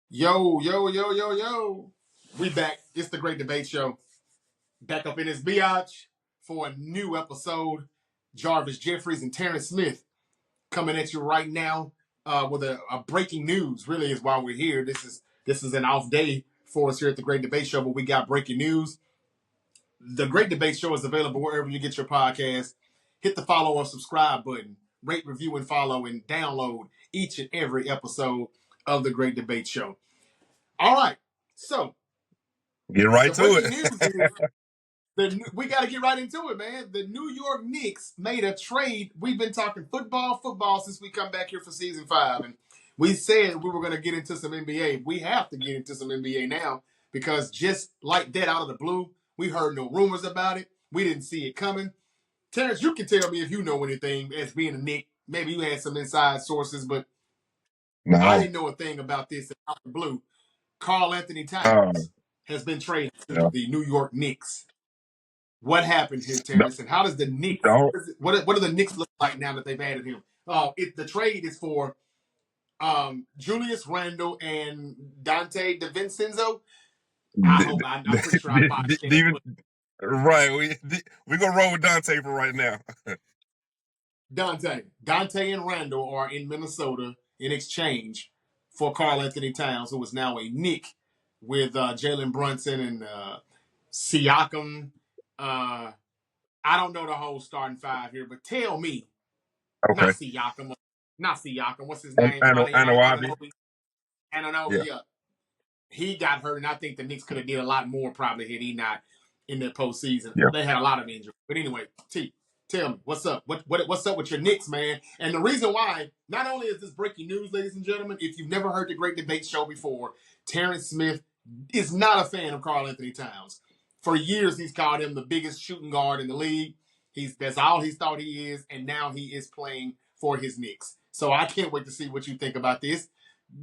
Yo, yo, yo, yo, yo. We back. It's the Great Debate Show. Back up in this biatch for a new episode. Jarvis Jeffries and Terrence Smith coming at you right now with a breaking news. Really is why we're here. This is an off day for us here at the Great Debate Show, but we got breaking news. The Great Debate Show is available wherever you get your podcast. Hit the follow or subscribe button. Rate, review, and follow, and download each and every episode of the Great Debate Show. All right. So Get right the to breaking it. news is we got to get right into it, man. The New York Knicks made a trade. We've been talking football since we come back here for season 5, and we said we were going to get into some NBA. We have to get into some NBA now because just like that, out of the blue, we heard no rumors about it. We didn't see it coming. Terrence, you can tell me if you know anything as being a Knick. Maybe you had some inside sources, but I No. didn't know a thing about this out of the blue. Karl Anthony Uh, Towns has been traded to yeah. the New York Knicks. What happened here, No, Terrence? And how does the Knicks? no. What do the Knicks look like now that they've added him? The trade is for Julius Randle and Dante DiVincenzo. I'm pretty sure I botched that. Even right. We gonna roll with Dante for right now. Dante and Randle are in Minnesota in exchange for Karl Anthony Towns, who is now a Knick with Jalen Brunson and Siakam. Uh, I don't know the whole starting five here, but tell me, not Okay. Siakam, not Siakam. What's his And name? Anuabi. Ananobi. Yeah. Yeah, he got hurt, and I think the Knicks could have did a lot more probably had he not in the postseason. Yeah. They had a lot of injuries, but anyway, tell me what's up. What's up with your Knicks, man? And the reason why, not only is this breaking news, ladies and gentlemen, if you've never heard the Great Debate Show before, Terrence Smith is not a fan of Karl Anthony Towns. For years, he's called him the biggest shooting guard in the league. That's all he's thought he is, and now he is playing for his Knicks. So I can't wait to see what you think about this.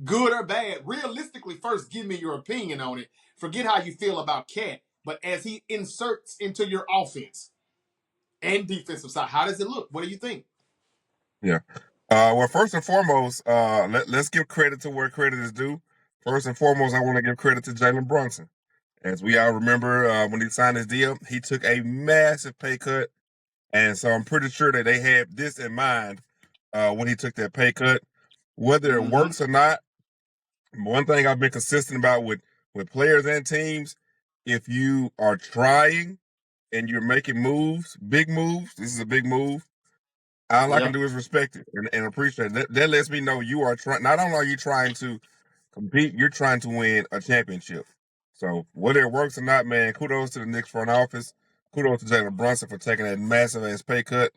Good or bad, realistically, first give me your opinion on it. Forget how you feel about Cat, but as he inserts into your offense and defensive side, how does it look? What do you think? Yeah. Well, first and foremost, let's give credit to where credit is due. First and foremost, I want to give credit to Jalen Brunson. As we all remember, when he signed his deal, he took a massive pay cut, and so I'm pretty sure that they had this in mind when he took that pay cut. Whether it Mm-hmm. works or not, one thing I've been consistent about with players and teams, if you are trying and you're making moves, big moves, this is a big move. All I can Yep. do is respect it and appreciate it. That lets me know you are trying. Not only are you trying to compete, you're trying to win a championship. So whether it works or not, man, kudos to the Knicks front office. Kudos to Jalen Brunson for taking that massive ass pay cut.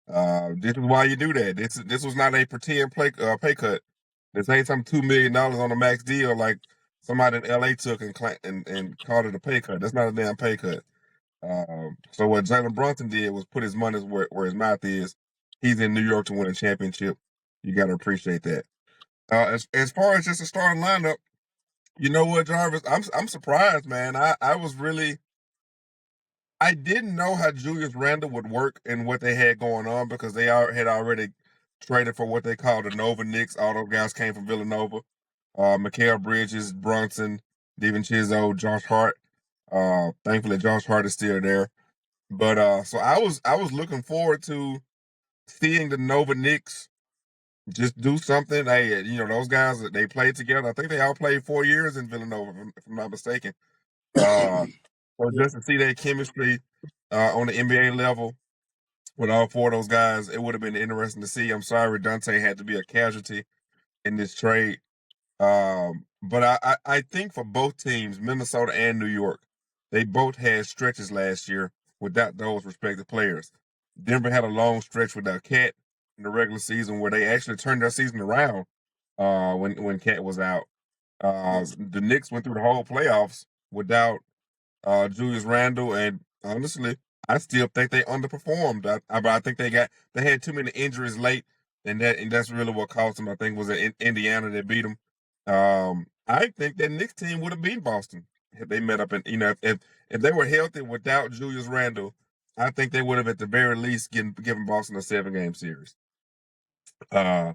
This is why you do that. This was not a pretend pay cut. This ain't some $2 million on a max deal like somebody in LA took and called it a pay cut. That's not a damn pay cut. So what Jalen Brunson did was put his money where his mouth is. He's in New York to win a championship. You got to appreciate that. As far as just a starting lineup, you know what, Jarvis? I'm surprised, man. I was really I didn't know how Julius Randle would work and what they had going on because they had already traded for what they called the Nova Knicks. All those guys came from Villanova. Mikal Bridges, Brunson, DiVincenzo, Josh Hart. Thankfully, Josh Hart is still there. But so I was looking forward to seeing the Nova Knicks just do something. Hey, those guys that they played together. I think they all played 4 years in Villanova, if I'm not mistaken. Uh, so Yep. just to see that chemistry on the NBA level with all four of those guys, it would have been interesting to see. I'm sorry Dante had to be a casualty in this trade. But I think for both teams, Minnesota and New York, they both had stretches last year without those respective players. Denver had a long stretch without Cat in the regular season where they actually turned their season around when Cat was out. Yes. The Knicks went through the whole playoffs without Julius Randle, and honestly, I still think they underperformed. I think they had too many injuries late, and that's really what cost them. I think was in Indiana that beat them. I think that Knicks team would have beaten Boston if they met up, and if they were healthy without Julius Randle, I think they would have at the very least given Boston a 7-game series. Uh,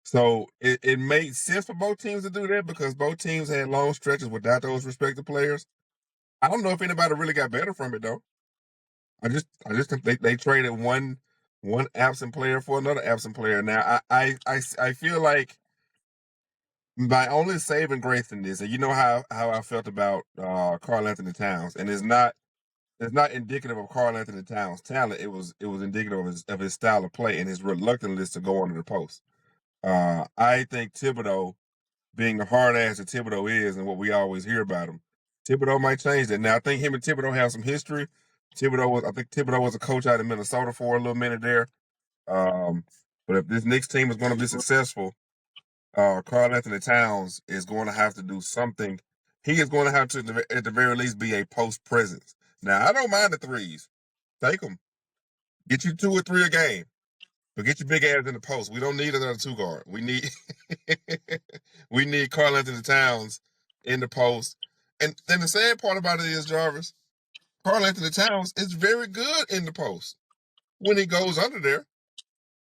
So it made sense for both teams to do that because both teams had long stretches without those respective players. I don't know if anybody really got better from it though. I just think they traded one absent player for another absent player. Now I feel like my only saving grace in this, and you know how I felt about Karl Anthony Towns, and it's not indicative of Karl Anthony Towns' talent. It was indicative of his style of play and his reluctance to go under the post. I think Thibodeau, being the hard ass that Thibodeau is, and what we always hear about him, Thibodeau might change that. Now I think him and Thibodeau have some history. I think Thibodeau was a coach out in Minnesota for a little minute there. Um, but if this Knicks team is going to be successful, Karl Anthony Towns is going to have to do something. He is going to have to, at the very least, be a post presence. Now, I don't mind the threes. Take them. Get you 2 or 3 a game. But get your big ass in the post. We don't need another 2 guard. We need we need Karl Anthony Towns in the post. And then the sad part about it is, Jarvis, Karl Anthony Towns is very good in the post. When he goes under there,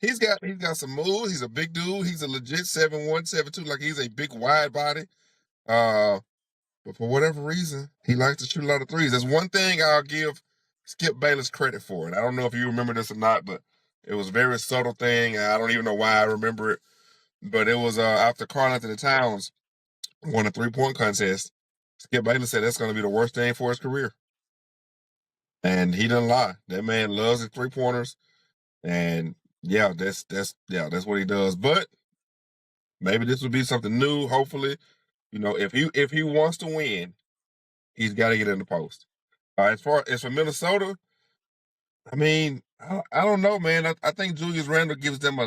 he's got some moves. He's a big dude. He's a legit 7'1", 7'2", like he's a big wide body. Uh, but for whatever reason, he likes to shoot a lot of threes. There's one thing I'll give Skip Bayless credit for, and I don't know if you remember this or not, but it was a very subtle thing. I don't even know why I remember it, but it was after Karl Anthony Towns won a 3-point contest. Skip Bayless said that's going to be the worst thing for his career, and he didn't lie. That man loves his 3-pointers, and that's what he does. But maybe this will be something new. Hopefully, if he wants to win, he's got to get in the post. As far as for Minnesota, I mean, I don't know, man. I think Julius Randle gives them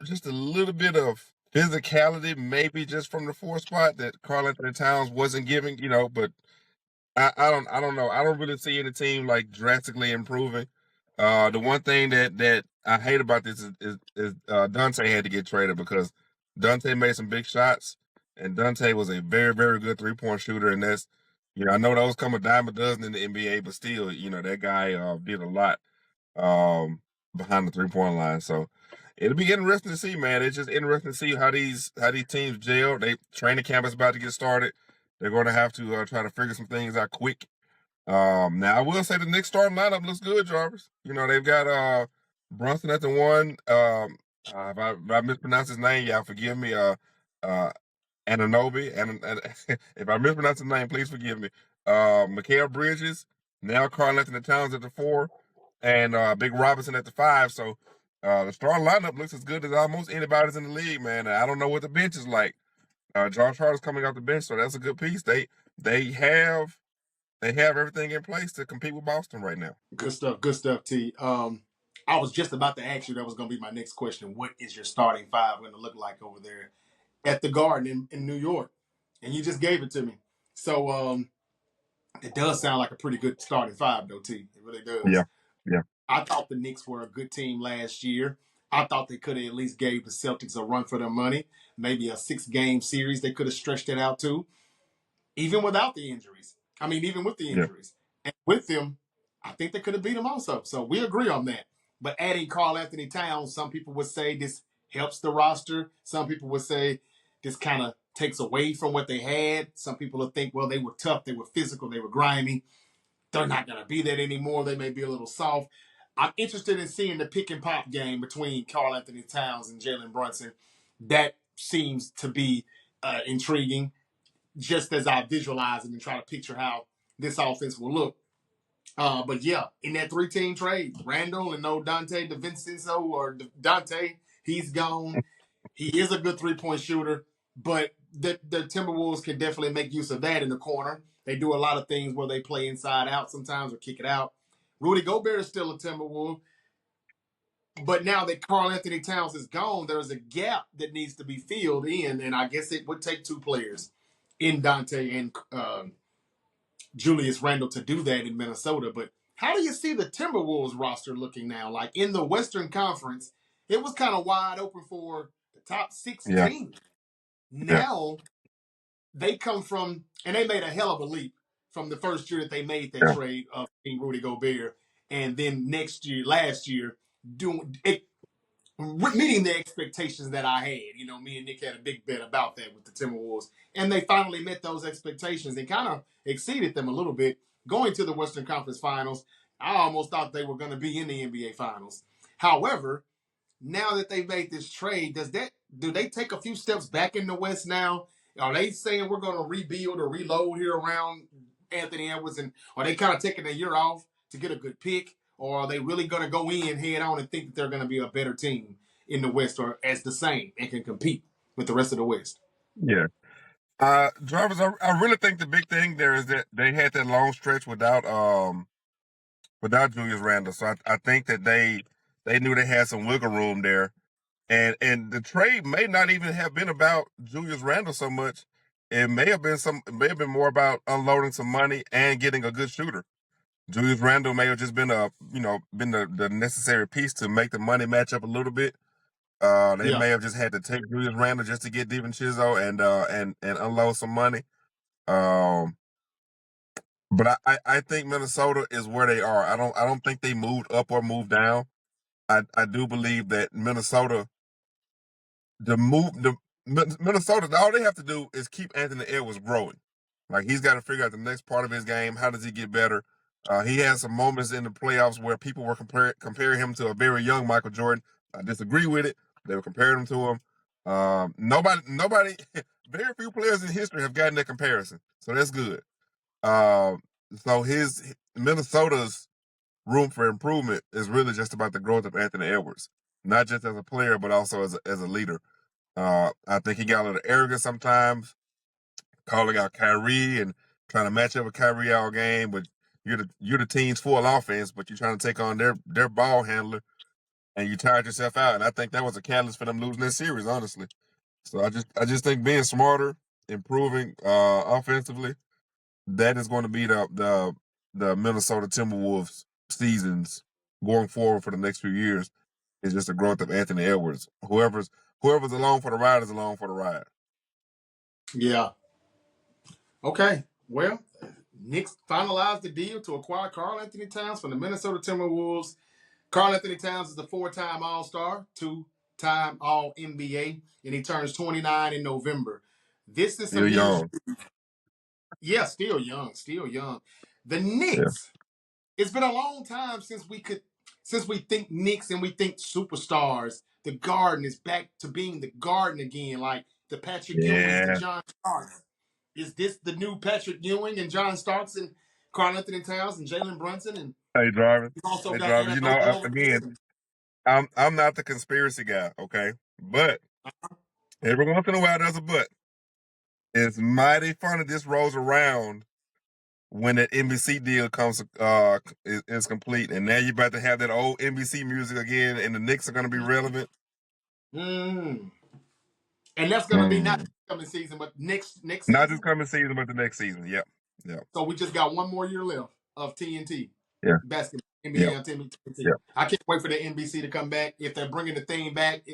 just a little bit of physicality, maybe just from the 4 spot that Karl Anthony Towns wasn't giving, but I don't know. I don't really see any team like drastically improving. The one thing that I hate about this is Dante had to get traded because Dante made some big shots, and Dante was a very very good 3-point shooter, and that's I know those come a dime a dozen in the NBA, but still that guy did a lot behind the 3-point line. So it'll be interesting to see, man. It's just interesting to see how these teams gel. Training camp is about to get started. They're going to have to try to figure some things out quick. Now I will say the Knicks starting lineup looks good, Jarvis. They've got Brunson at the 1. If I mispronounce his name, y'all forgive me. Ananobi, and if I mispronounce his name, please forgive me. Mikal Bridges, now Karl Anthony Towns at the 4, and Big Robinson at the 5. So the starting lineup looks as good as almost anybody's in the league, man. And I don't know what the bench is like. Josh Hart is coming off the bench, so that's a good piece. They have everything in place to compete with Boston right now. Good stuff. Good stuff, T. I was just about to ask you. That was going to be my next question. What is your starting 5 going to look like over there at the Garden in New York? And you just gave it to me. So it does sound like a pretty good starting 5, though, T. It really does. Yeah, yeah, I thought the Knicks were a good team last year. I thought they could have at least gave the Celtics a run for their money. Maybe a 6-game series they could have stretched it out to, even without the injuries. I mean, even with the yeah. injuries. And with them, I think they could have beat them also. So we agree on that. But adding Karl Anthony Towns, some people would say this helps the roster. Some people would say this kind of takes away from what they had. Some people will think, well, they were tough, they were physical, they were grimy. They're not going to be that anymore. They may be a little soft. I'm interested in seeing the pick and pop game between Karl Anthony Towns and Jalen Brunson. That seems to be intriguing, just as I visualize it and try to picture how this offense will look. But yeah, in that 3-team trade, Randall and no Dante DiVincenzo or Dante, he's gone. He is a good 3-point shooter, but the Timberwolves can definitely make use of that in the corner. They do a lot of things where they play inside out sometimes or kick it out. Rudy Gobert is still a Timberwolf, but now that Karl Anthony Towns is gone, there's a gap that needs to be filled in, and I guess it would take 2 players in Dante and Julius Randle to do that in Minnesota. But how do you see the Timberwolves roster looking now? Like in the Western Conference, it was kind of wide open for the top 6 Yeah, teams. yeah, Now they come from, and they made a hell of a leap from the first year that they made that yeah, trade of Rudy Gobert, and then last year, doing it. meeting the expectations that I had. You know, me and Nick had a big bet about that with the Timberwolves, and they finally met those expectations and kind of exceeded them a little bit. Going to the Western Conference Finals, I almost thought they were going to be in the NBA Finals. However, now that they've made this trade, do they take a few steps back in the West now? Are they saying we're going to rebuild or reload here around Anthony Edwards, and are they kind of taking a year off to get a good pick, or are they really going to go in head on and think that they're going to be a better team in the West or as the same and can compete with the rest of the West? Yeah. Jarvis, I really think the big thing there is that they had that long stretch without Julius Randle. So I think that they knew they had some wiggle room there. And the trade may not even have been about Julius Randle so much. It may have been more about unloading some money and getting a good shooter. Julius Randle may have just been been the necessary piece to make the money match up a little bit. They Yeah, may have just had to take Julius Randle just to get Chizzo and unload some money. Um, but I think Minnesota is where they are. I don't think they moved up or moved down. I do believe that Minnesota, all they have to do is keep Anthony Edwards growing. Like, he's got to figure out the next part of his game. How does he get better? He had some moments in the playoffs where people were comparing him to a very young Michael Jordan. I disagree with it. They were comparing him to him. Nobody, very few players in history have gotten that comparison. So that's good. Um, so his Minnesota's room for improvement is really just about the growth of Anthony Edwards, not just as a player, but also as a leader. I think he got a little arrogant sometimes, calling out Kyrie and trying to match up with Kyrie all game. But you're the team's full offense, but you're trying to take on their ball handler, and you tired yourself out. And I think that was a catalyst for them losing that series, honestly. So I just think being smarter, improving offensively, that is going to be the Minnesota Timberwolves seasons going forward for the next few years. Is just the growth of Anthony Edwards. Whoever's along for the ride is along for the ride. yeah. Okay. Well, Knicks finalized the deal to acquire Karl Anthony Towns from the Minnesota Timberwolves. Karl Anthony Towns is a four-time All-Star, two-time All-NBA, and he turns 29 in November. This is Still some huge. young. Yeah, still young, still young. The Yeah. Knicks. It's been a long time since we think Knicks and we think superstars. The Garden is back to being the Garden again, like the Patrick Ewings, the Yeah. John Starks. Is this the new Patrick Ewing and John Starks and Karl Anthony Towns and Jalen Brunson? And Hey, Jarvis. we've also Hey, got Jarvis. Ananobi over Again, there. I'm not the conspiracy guy, okay? But every once in a while, there's a but. It's mighty funny this rolls around when that NBC deal is complete, and now you're about to have that old NBC music again, and the Knicks are going to be relevant. Mm. And that's going to be not Mm. this coming season, but next Not this season. coming season, but the next season. Yep. Yep. So we just got one more year left of TNT Yeah. basketball, Yep. NBA on TNT. Yep. I can't wait for the NBC to come back. If they're bringing the thing back,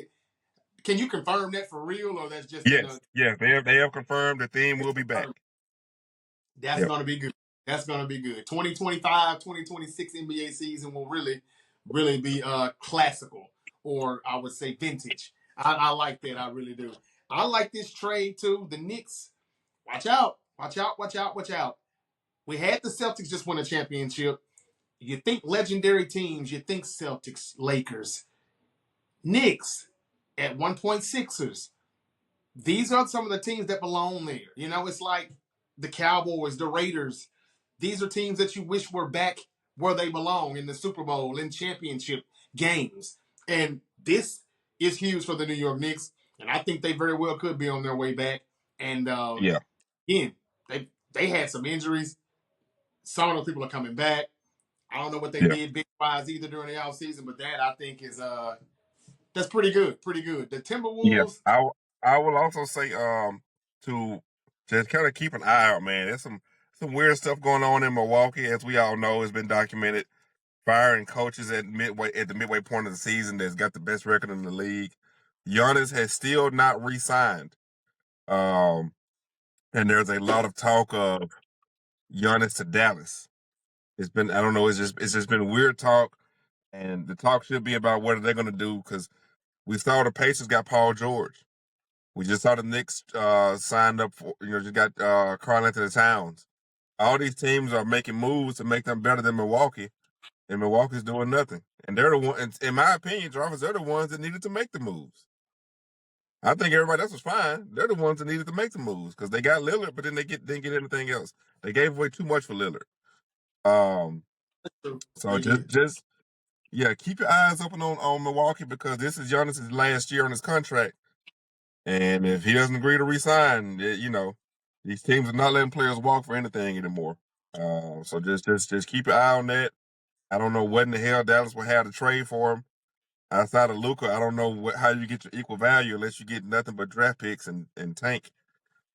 can you confirm that for real, or that's just in a? Yes. Yes. They have confirmed the theme will be back. That's Yep. going to be good. That's going to be good. 2025, 2026 NBA season will really be classical, or I would say vintage. I like that. I really do. I like this trade too. The Knicks, watch out, watch out, watch out, watch out. We had the Celtics just win a championship. You think legendary teams, you think Celtics, Lakers, Knicks, at 1.6ers. These are some of the teams that belong there. You know, it's like the Cowboys, the Raiders. These are teams that you wish were back where they belong in the Super Bowl, in championship games. And this is huge for the New York Knicks. And I think they very well could be on their way back. And Yeah. again, they had some injuries. Some of those people are coming back. I don't know what they Yeah. did big wise either during the offseason, but that I think is that's pretty good. Pretty good. The Yeah. Timberwolves. I will also say to just kind of keep an eye out, man. There's some weird stuff going on in Milwaukee, as we all know, has been documented. Firing coaches at the midway point of the season that's got the best record in the league. Giannis has still not re-signed. And there's a lot of talk of Giannis to Dallas. It's been, I don't know, it's just been weird talk, and the talk should be about what are they going to do, because We saw the Pacers got Paul George. We just saw the Knicks signed up for, just got Karl Anthony Towns. All these teams are making moves to make them better than Milwaukee, and Milwaukee's doing nothing. And they're the one, in my opinion, Jarvis, they're the ones that needed to make the moves. I think everybody else was fine. They're the ones that needed to make the moves because they got Lillard, but then they didn't get anything else. They gave away too much for Lillard. So just yeah, keep your eyes open on Milwaukee because this is Giannis's last year on his contract, and if he doesn't agree to resign, these teams are not letting players walk for anything anymore. So just keep your eye on that. I don't know what in the hell Dallas will have to trade for him. Outside of Luka, I don't know how you get your equal value unless you get nothing but draft picks and tank.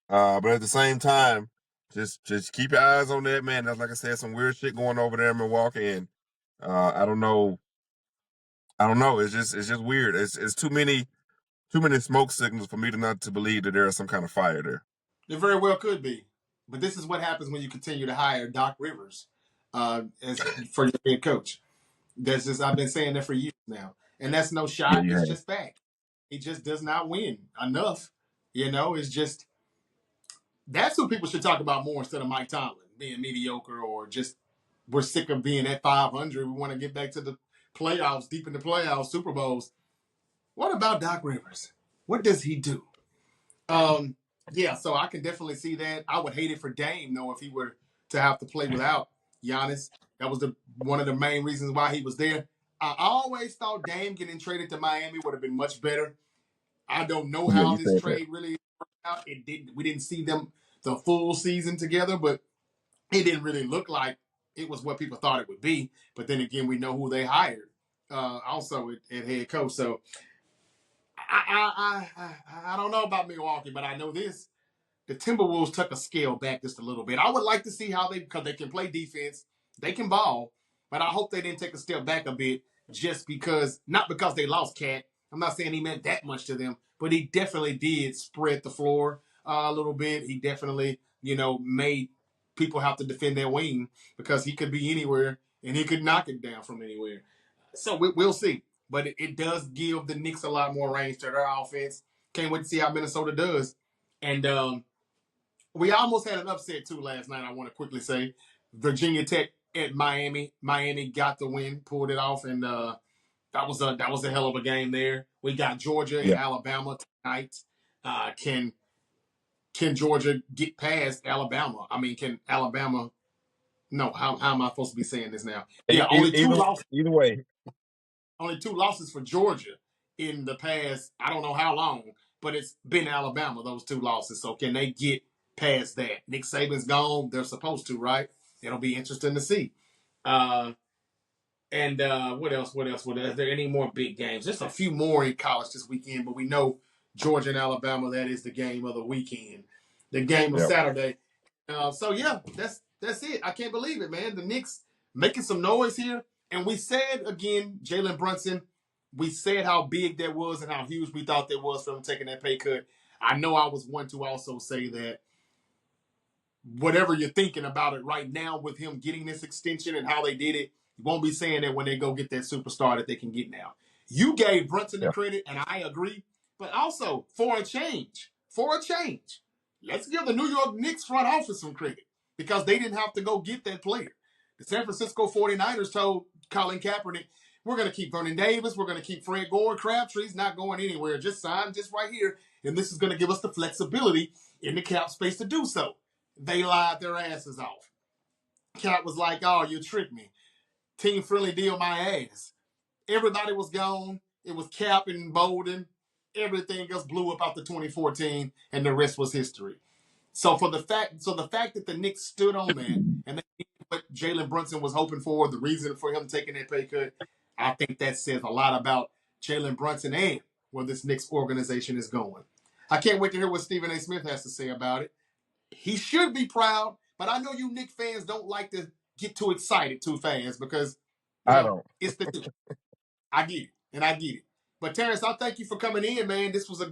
But at the same time, just keep your eyes on that, man. That's like I said, some weird shit going over there in Milwaukee, and I don't know. It's just weird. It's too many smoke signals for me to not to believe that there is some kind of fire there. There very well could be, but this is what happens when you continue to hire Doc Rivers as for your head coach. That's just I've been saying that for years now, and that's no shot. Yeah, It's just fact. He just does not win enough. It's just that's who people should talk about more instead of Mike Tomlin being mediocre or just we're sick of being at 500. We want to get back to the playoffs, deep in the playoffs, Super Bowls. What about Doc Rivers? What does he do? Yeah, so I can definitely see that. I would hate it for Dame, though, if he were to have to play without Giannis. That was one of the main reasons why he was there. I always thought Dame getting traded to Miami would have been much better. I don't know Yeah, how you this said that. trade really worked out. We didn't see them the full season together, but it didn't really look like it was what people thought it would be. But then again, we know who they hired also at head coach. So I don't know about Milwaukee, but I know this. The Timberwolves took a scale back just a little bit. I would like to see how because they can play defense, they can ball, but I hope they didn't take a step back a bit not because they lost Cat. I'm not saying he meant that much to them, but he definitely did spread the floor a little bit. He definitely, made people have to defend their wing because he could be anywhere and he could knock it down from anywhere. So we'll see. But it does give the Knicks a lot more range to their offense. Can't wait to see how Minnesota does. And we almost had an upset too last night. I want to quickly say, Virginia Tech at Miami. Miami got the win, pulled it off, and that was a hell of a game there. We got Georgia and Yeah. Alabama tonight. Can Georgia get past Alabama? I mean, can Alabama? No, how am I supposed to be saying this now? Yeah, Either way. only two losses for Georgia in the past. I don't know how long, but it's been Alabama. Those two losses. So can they get past that? Nick Saban's gone. They're supposed to, right? It'll be interesting to see. And what else? Is there any more big games? Just a few more in college this weekend, but we know Georgia and Alabama. That is the game of the weekend, the game of Saturday. So yeah, that's it. I can't believe it, man. The Knicks making some noise here, and we said again, Jalen Brunson. We said how big that was and how huge we thought that was for him taking that pay cut. I know I was one to also say that whatever you're thinking about it right now with him getting this extension and how they did it, you won't be saying that when they go get that superstar that they can get now. You gave Brunson the credit, and I agree. But also, for a change, let's give the New York Knicks front office some credit because they didn't have to go get that player. The San Francisco 49ers told Colin Kaepernick, we're going to keep Vernon Davis, we're going to keep Fred Gore, Crabtree's not going anywhere. Just sign just right here, and this is going to give us the flexibility in the cap space to do so. They lied their asses off. Cap was like, oh, you tricked me. Team friendly deal my ass. Everybody was gone. It was Cap and Bolden. Everything else blew up after 2014, and the rest was history. So the fact that the Knicks stood on that and they did what Jalen Brunson was hoping for, the reason for him taking that pay cut, I think that says a lot about Jalen Brunson and where this Knicks organization is going. I can't wait to hear what Stephen A. Smith has to say about it. He should be proud, but I know you Knicks fans don't like to get too excited too fast because, I well, don't. it's the I get it, and I get it. But Terrence, I thank you for coming in, man. This was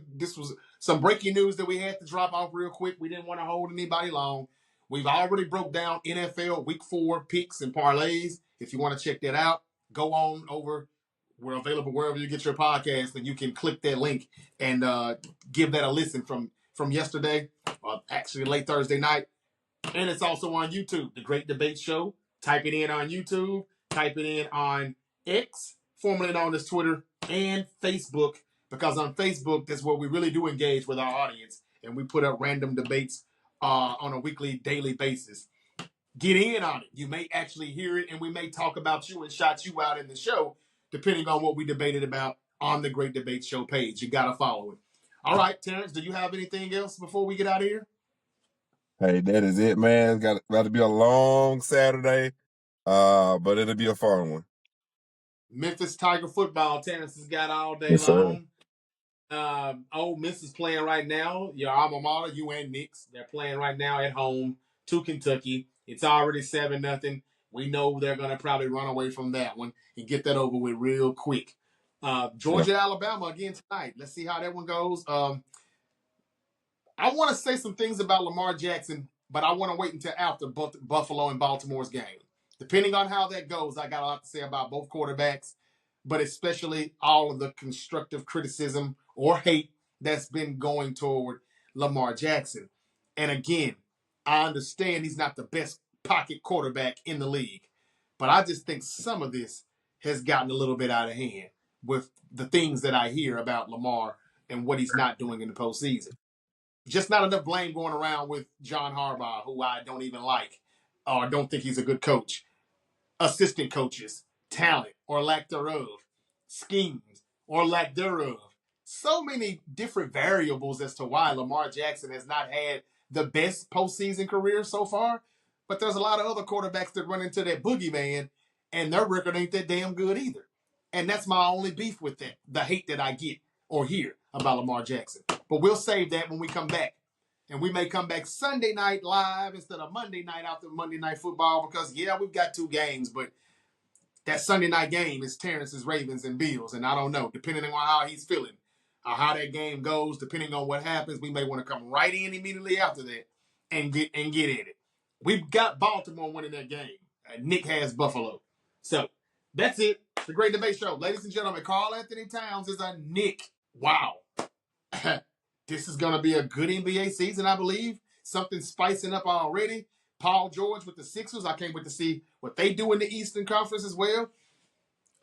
some breaking news that we had to drop off real quick. We didn't want to hold anybody long. We've already broke down NFL Week 4 picks and parlays. If you want to check that out, go on over We're available wherever you get your podcast, and you can click that link and give that a listen from yesterday, actually late Thursday night. And it's also on YouTube, The Great Debate Show. Type it in on YouTube. Type it in on X, formerly known as Twitter, and Facebook, because on Facebook, that's where we really do engage with our audience, and we put up random debates on a weekly, daily basis. Get in on it. You may actually hear it, and we may talk about you and shout you out in the show, depending on what we debated about on the Great Debate Show page. You got to follow it. All right, Terrence, do you have anything else before we get out of here? Hey, that is it, man. It's got to be a long Saturday, but it'll be a fun one. Memphis Tiger football, Terrence has got all day Yes, sir. long. Ole Miss is playing right now. Your alma mater, you and Knicks, they're playing right now at home to Kentucky. It's already 7-0. We know they're going to probably run away from that one and get that over with real quick. Georgia, Alabama again tonight. Let's see how that one goes. I want to say some things about Lamar Jackson, but I want to wait until after Buffalo and Baltimore's game. Depending on how that goes, I got a lot to say about both quarterbacks, but especially all of the constructive criticism or hate that's been going toward Lamar Jackson. And again, I understand he's not the best pocket quarterback in the league, but I just think some of this has gotten a little bit out of hand with the things that I hear about Lamar and what he's not doing in the postseason. Just not enough blame going around with John Harbaugh, who I don't even like or don't think he's a good coach. Assistant coaches, talent or lack thereof, schemes or lack thereof. So many different variables as to why Lamar Jackson has not had the best postseason career so far. But there's a lot of other quarterbacks that run into that boogeyman, and their record ain't that damn good either. And that's my only beef with that, the hate that I get or hear about Lamar Jackson. But we'll save that when we come back. And we may come back Sunday night live instead of Monday night after Monday Night Football because, yeah, we've got 2 games, but that Sunday night game is Terrence's Ravens and Bills, and I don't know. Depending on how he's feeling, how that game goes, depending on what happens, we may want to come right in immediately after that and get at it. We've got Baltimore winning that game. Nick has Buffalo. So that's it. The Great Debate Show. Ladies and gentlemen, Karl Anthony Towns is a Nick. Wow. This is going to be a good NBA season, I believe. Something spicing up already. Paul George with the Sixers. I can't wait to see what they do in the Eastern Conference as well.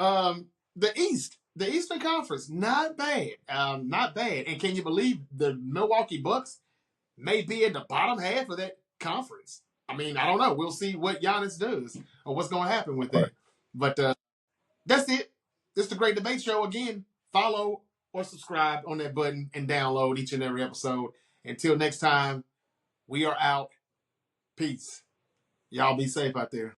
The Eastern Conference, not bad. Not bad. And can you believe the Milwaukee Bucks may be in the bottom half of that conference? I mean, I don't know. We'll see what Giannis does or what's going to happen with that. But that's it. This is the Great Debate Show. Again, follow or subscribe on that button and download each and every episode. Until next time, we are out. Peace. Y'all be safe out there.